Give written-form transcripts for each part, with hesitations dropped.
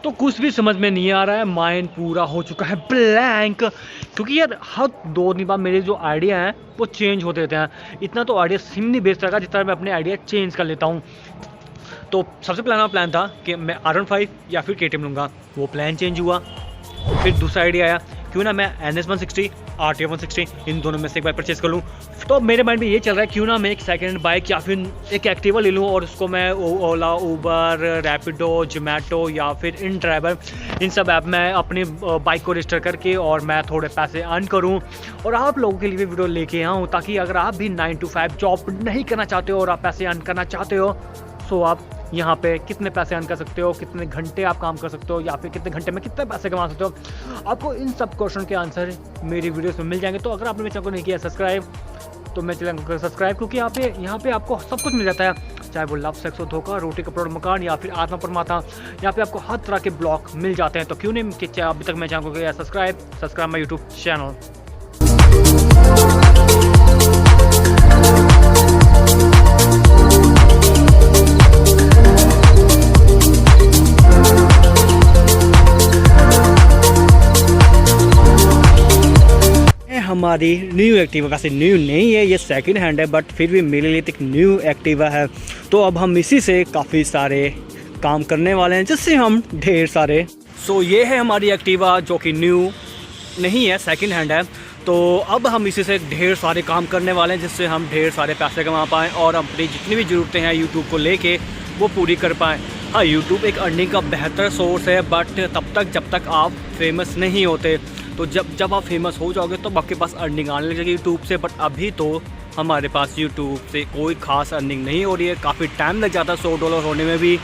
तो कुछ भी समझ में नहीं आ रहा है, माइंड पूरा हो चुका है ब्लैंक। क्योंकि यार हर 2 दिन बाद मेरे जो आइडिया हैं वो चेंज होते रहते हैं। इतना तो आइडिया सिम नहीं बेच रहेगा जितना मैं अपने आइडिया चेंज कर लेता हूँ। तो सबसे पहला प्लान था कि मैं R15 या फिर KTM लूँगा, वो प्लान चेंज हुआ। फिर दूसरा आइडिया आया क्यों ना मैं NS160 RTR 160 इन दोनों में से एक बार परचेज़ कर लूँ। तो मेरे माइंड में ये चल रहा है क्यों ना मैं एक सेकेंड हैंड बाइक या फिर एक एक्टिवा ले लूँ और उसको मैं ओला, उबर, रैपिडो, जोमेटो या फिर इन ड्राइवर, इन सब ऐप में अपनी बाइक को रजिस्टर करके और मैं थोड़े पैसे अर्न करूँ और आप लोगों के लिए भी वीडियो लेके आऊँ, ताकि अगर आप भी 9 to 5 जॉब नहीं करना चाहते हो और आप पैसे अर्न करना चाहते हो, सो आप यहाँ पे कितने पैसे अर्न कर सकते हो, कितने घंटे आप काम कर सकते हो या फिर कितने घंटे में कितने पैसे कमा सकते हो, आपको इन सब क्वेश्चन के आंसर मेरी वीडियोस में मिल जाएंगे। तो अगर आपने मेरे चैनल को नहीं किया सब्सक्राइब तो मेरे चैनल को सब्सक्राइब, क्योंकि यहाँ पे आपको सब कुछ मिल जाता है, चाहे वो लव, सेक्स, धोखा, रोटी, कपड़ा, मकान या फिर आत्मा परमात्मा। यहाँ पे आपको हर तरह के ब्लॉग मिल जाते हैं। तो क्यों नहीं कि अभी तक मेरे चैनल को किया सब्सक्राइब माई यूट्यूब चैनल। हमारी न्यू एक्टिवा, वैसे न्यू नहीं है, ये सेकंड हैंड है, बट फिर भी मेरे लिए एक न्यू एक्टिवा है। तो अब हम इसी से काफ़ी सारे काम करने वाले हैं, जिससे हम ढेर सारे ये है हमारी एक्टिवा जो कि न्यू नहीं है, सेकंड हैंड है। तो अब हम इसी से ढेर सारे काम करने वाले हैं, जिससे हम ढेर सारे पैसे कमा पाएँ और अपनी जितनी भी ज़रूरतें हैं यूट्यूब को लेके वो पूरी कर पाएँ। हाँ, यूट्यूब एक अर्निंग का बेहतर सोर्स है, बट तब तक जब तक आप फेमस नहीं होते। तो जब आप फेमस हो जाओगे तो आपके पास अर्निंग आने लगेगी यूट्यूब से, बट अभी तो हमारे पास यूट्यूब से कोई ख़ास अर्निंग नहीं हो रही है, काफ़ी टाइम लग जाता है $100 होने में भी।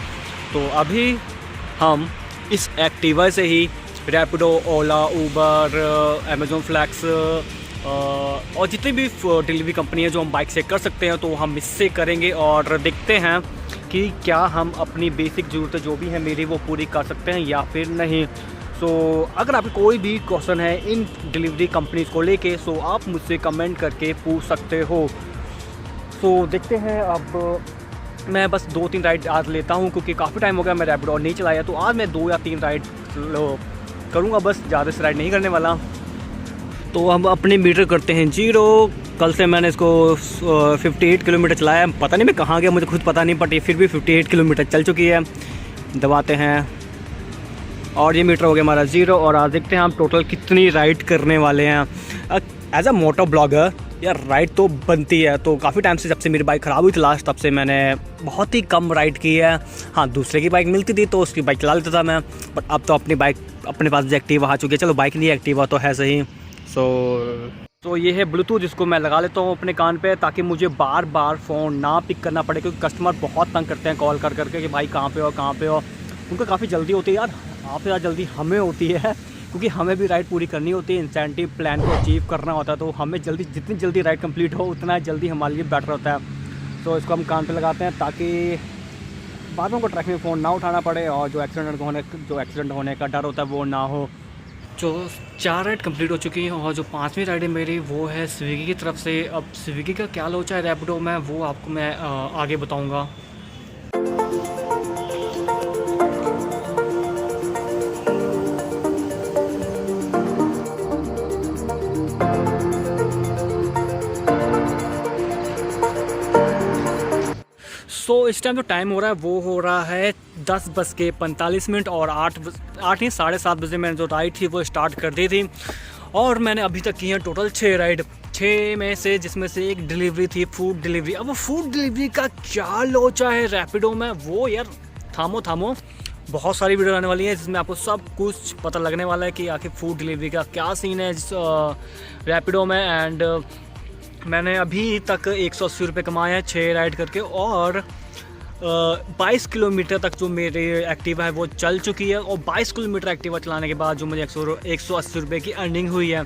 तो अभी हम इस एक्टिवा से ही रैपिडो, ओला, उबर, अमेज़ॉन फ्लैक्स और जितनी भी डिलीवरी कंपनी है जो हम बाइक से कर सकते हैं, तो हम इससे करेंगे और देखते हैं कि क्या हम अपनी बेसिक ज़रूरतें जो भी हैं मेरी वो पूरी कर सकते हैं या फिर नहीं। अगर आपको कोई भी क्वेश्चन है इन डिलीवरी कंपनीज़ को लेके, आप मुझसे कमेंट करके पूछ सकते हो। देखते हैं। अब मैं बस 2-3 राइड आज लेता हूँ, क्योंकि काफ़ी टाइम हो गया मैं रैपिडो नहीं चलाया, तो आज मैं 2 या 3 राइड करूँगा, बस ज़्यादा से राइड नहीं करने वाला। तो हम अपने मीटर करते हैं 0। कल से मैंने इसको 58 किलोमीटर चलाया, पता नहीं मैं कहाँ गया, मुझे खुद पता नहीं, बट ये फिर भी 58 किलोमीटर चल चुकी है। दबाते हैं और ये मीटर हो गया हमारा 0। और आज देखते हैं हम टोटल कितनी राइड करने वाले हैं। एज अ मोटो ब्लॉगर यार राइड तो बनती है। तो काफ़ी टाइम से, जब से मेरी बाइक ख़राब हुई थी लास्ट, तब से मैंने बहुत ही कम राइड की है। हाँ, दूसरे की बाइक मिलती थी तो उसकी बाइक चला लेता था मैं, बट अब तो अपनी बाइक अपने पास एक्टिवा आ चुकी है। चलो बाइक नहीं एक्टिवा तो है सही। तो ये है ब्लूटूथ, जिसको मैं लगा लेता हूँ अपने कान पे, ताकि मुझे बार बार फ़ोन ना पिक करना पड़े, क्योंकि कस्टमर बहुत तंग करते हैं कॉल कर करके कि भाई कहाँ पे हो। उनको काफ़ी जल्दी होती है यार, आपसे ज़्यादा जल्दी हमें होती है, क्योंकि हमें भी राइड पूरी करनी होती है, इंसेंटिव प्लान को अचीव करना होता है। तो हमें जितनी जल्दी राइड कंप्लीट हो उतना जल्दी हमारे लिए बेटर होता है। तो इसको हम कान पे लगाते हैं ताकि बाद में उनको ट्रैफिक में फ़ोन ना उठाना पड़े और जो एक्सीडेंट होने का डर होता है वो ना हो। जो 4 राइड कंप्लीट हो चुकी हैं और जो 5वीं राइड है मेरी वो है स्विगी की तरफ से। अब स्विगी का क्या लोचा है रैपिडो में, वो आपको मैं आगे बताऊँगा। इस टाइम जो टाइम हो रहा है वो हो रहा है 10:45 और 8 नहीं 7:30 बजे मैंने जो राइड थी वो स्टार्ट कर दी थी। और मैंने अभी तक की है टोटल 6 राइड, 6 में से जिसमें से एक डिलीवरी थी, फूड डिलीवरी। अब वो फूड डिलीवरी का क्या लोचा है रैपिडो में, वो यार थामो बहुत सारी वीडियो आने वाली है जिसमें आपको सब कुछ पता लगने वाला है कि आखिर फूड डिलीवरी का क्या सीन है रैपिडो में। एंड मैंने अभी तक 180 रुपये कमाए हैं 6 राइड करके, और 22 किलोमीटर तक जो मेरी एक्टिवा है वो चल चुकी है। और 22 किलोमीटर एक्टिवा चलाने के बाद जो मुझे 180 रुपये की अर्निंग हुई है।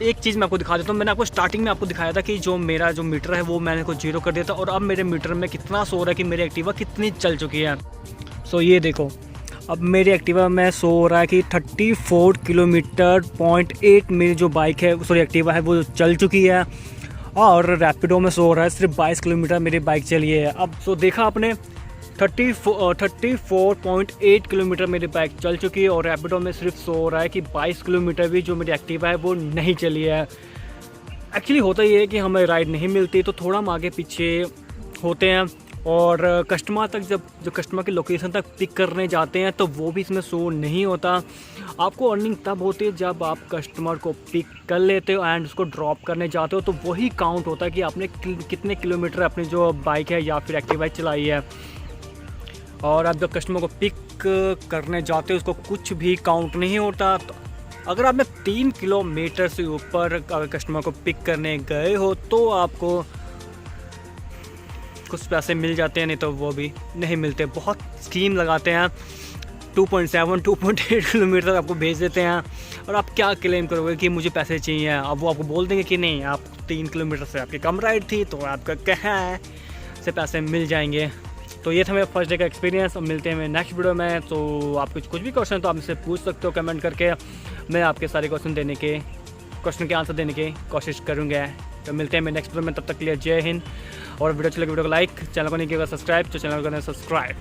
एक चीज़ मैं आपको दिखा देता हूँ। मैंने आपको स्टार्टिंग में आपको दिखाया था कि जो मेरा जो मीटर है वो मैंने को 0 कर दिया था, और अब मेरे मीटर में कितना सो रहा है कि मेरी एक्टिवा कितनी चल चुकी है। ये देखो, अब मेरी एक्टिवा में सो रहा है कि 34 किलोमीटर 0.8 मेरी जो बाइक है एक्टिवा है वो चल चुकी है। और रैपिडो में सो रहा है सिर्फ 22 किलोमीटर मेरी बाइक चली है। अब देखा आपने 34.8 किलोमीटर मेरी बाइक चल चुकी है और रैपिडो में सिर्फ शो हो रहा है कि 22 किलोमीटर भी जो मेरी एक्टिवा है वो नहीं चली है। एक्चुअली होता ये है कि हमें राइड नहीं मिलती तो थोड़ा हम आगे पीछे होते हैं और कस्टमर तक जो कस्टमर की लोकेशन तक पिक करने जाते हैं तो वो भी इसमें शो नहीं होता। आपको अर्निंग तब होती है जब आप कस्टमर को पिक कर लेते हो एंड उसको ड्रॉप करने जाते हो, तो वही काउंट होता है कि आपने कितने किलोमीटर अपनी जो बाइक है या फिर एक्टिवा चलाई है। और आप जब कस्टमर को पिक करने जाते हो उसको कुछ भी काउंट नहीं होता। तो अगर आपने 3 किलोमीटर से ऊपर अगर कस्टमर को पिक करने गए हो तो आपको कुछ पैसे मिल जाते हैं, नहीं तो वो भी नहीं मिलते। बहुत स्कीम लगाते हैं, 2.7 2.8 किलोमीटर आपको भेज देते हैं और आप क्या क्लेम करोगे कि मुझे पैसे चाहिए। अब वो आपको बोल देंगे कि नहीं, आप 3 किलोमीटर से आपकी कम राइड थी तो आपका क्या है से पैसे मिल जाएंगे। तो ये था मेरा फर्स्ट डे का एक्सपीरियंस। अब मिलते हैं नेक्स्ट वीडियो में। तो आप कुछ भी क्वेश्चन तो आप मुझसे पूछ सकते हो कमेंट करके, मैं आपके सारे क्वेश्चन के आंसर देने की कोशिश करूँगा। तो मिलते हैं मैं नेक्स्ट वीडियो में, तब तक के लिए जय हिंद। और वीडियो अच्छी लगे वीडियो को लाइक, चैनल को नहीं किया सब्सक्राइब तो चैनल को सब्सक्राइब।